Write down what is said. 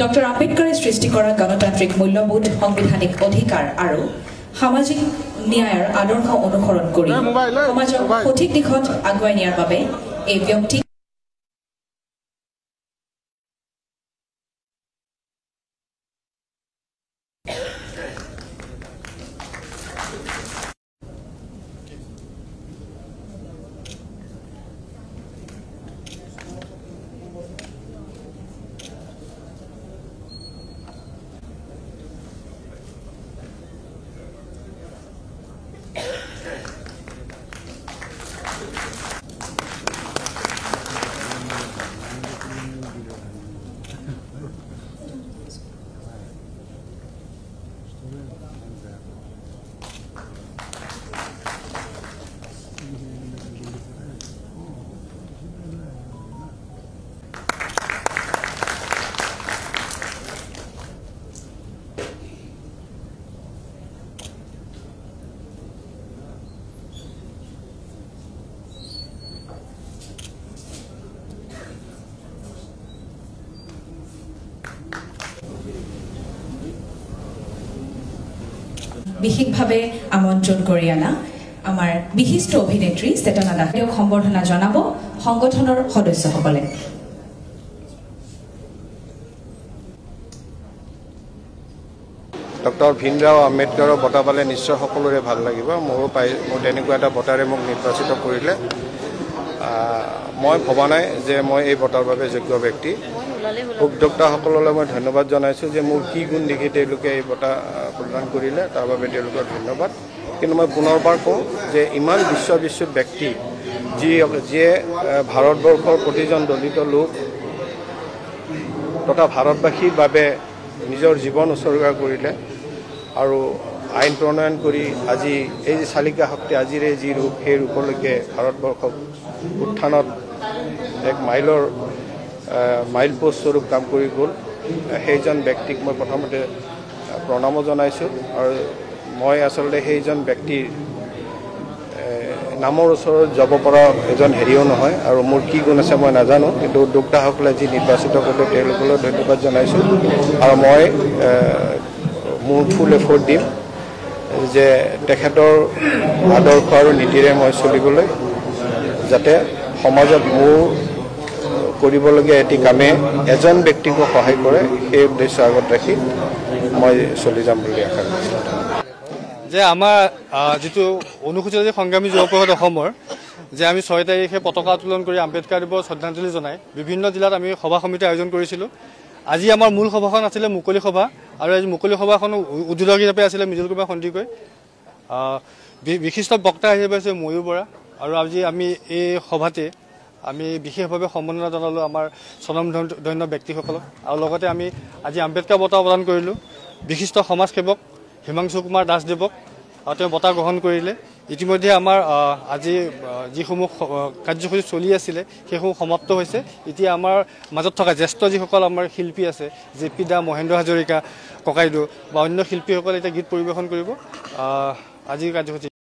Doctor আম্বেদকাৰে সৃষ্টি কৰা গণতান্ত্ৰিক মূল্যবোধ সাংবিধানিক অধিকাৰ আৰু সামাজিক ন্যায়ৰ আদৰ্শ অনুসৰণ কৰি সমাজক সঠিক দিশত আগুৱাই নিয়াৰ বাবে এই ব্যক্তি বিশেষভাৱে আমন্ত্ৰণ কৰি আনা আমাৰ বিশিষ্ট অভিনেত্ৰী চেতনা দাসক সম্বৰ্ধনা জনাব সংগঠনৰ সদস্যসকলে। ডক্টৰ ভীমৰাও আম্বেদকাৰৰ বঁটা পালে নিশ্চয় সকলোৰে ভাল লাগিব। মোৰো মোৰ তেনেকুৱা এটা বঁটাৰে মোক নিৰ্বাচিত কৰিলে। মই ভবা নাই যে মই এই বঁটাৰ বাবে যোগ্য ব্যক্তি। উদ্যোক্তাসকললৈ মই ধন্যবাদ জনাইছোঁ যে মোৰ কি গুণ দেখি তেওঁলোকে এই বঁটা প্ৰদান কৰিলে, তাৰ বাবে তেওঁলোকৰ ধন্যবাদ। কিন্তু মই পুনৰবাৰ কওঁ যে ইমান বিশ্ববিশ্ৰুত ব্যক্তি যিয়ে ভাৰতবৰ্ষৰ প্ৰতিজন দলিত লোক তথা ভাৰতবাসীৰ বাবে নিজৰ জীৱন উচৰ্গা কৰিলে আৰু আইন প্ৰণয়ন কৰি আজি এই যে চালিকা শক্তি আজিৰ এই যি ৰূপ, সেই ৰূপলৈকে ভাৰতবৰ্ষক উত্থানত এক মাইল পোষ্ট স্বৰূপ কাম কৰি গ'ল। সেইজন ব্যক্তিক মই প্ৰথমতে প্ৰণামো জনাইছোঁ আৰু মই আচলতে সেইজন ব্যক্তিৰ নামৰ ওচৰত যাব পৰা এজন হেৰিও নহয় আৰু মোৰ কি গুণ আছে মই নাজানো, কিন্তু উদ্যোক্তাসকলে যি নিৰ্বাচিত কৰিলে তেওঁলোকলৈ ধন্যবাদ জনাইছোঁ। আৰু মই মোৰ ফুল এফৰ্ট দিম যে তেখেতৰ আদৰ্শ আৰু নীতিৰে মই চলিবলৈ, যাতে সমাজত মোৰ কৰিবলগীয়া এটি কামে এজন ব্যক্তিকো সহায় কৰে, সেই উদ্দেশ্য আগত ৰাখি মই চলি যাম বুলি আশা কৰিছোঁ। যে আমাৰ যিটো অনুসূচিত সংগ্ৰামী যুৱ পৰিষদ অসমৰ যে আমি 6 তাৰিখে পতাকা উত্তোলন কৰি আম্বেদকাৰ দিৱস শ্ৰদ্ধাঞ্জলি জনাই বিভিন্ন জিলাত আমি সভা সমিতি আয়োজন কৰিছিলোঁ। আজি আমাৰ মূল সভাখন আছিলে মুকলি সভা, আৰু আজি মুকলি সভাখন উদ্বোধক হিচাপে আছিলে মৃদুল কুমাৰ সন্দিকৈ। বিশিষ্ট বক্তা হিচাপে আছে ময়ূৰ বৰা। আৰু আজি আমি এই সভাতে আমি বিশেষভাৱে সম্বৰ্ধনা জনালোঁ আমাৰ স্বনামধন্য ব্যক্তিসকলক, আৰু লগতে আমি আজি আম্বেদকাৰ বঁটা প্ৰদান কৰিলোঁ বিশিষ্ট সমাজসেৱক হিমাংশু কুমাৰ দাসদেৱক, আৰু তেওঁ বঁটা গ্ৰহণ কৰিলে। ইতিমধ্যে আমাৰ আজি যিসমূহ কাৰ্যসূচী চলি আছিলে সেইসমূহ সমাপ্ত হৈছে। এতিয়া আমাৰ মাজত থকা জ্যেষ্ঠ যিসকল আমাৰ শিল্পী আছে, JP দা, মহেন্দ্ৰ হাজৰিকা ককাইদেউ বা অন্য শিল্পীসকলে এতিয়া গীত পৰিৱেশন কৰিব আজিৰ কাৰ্যসূচী।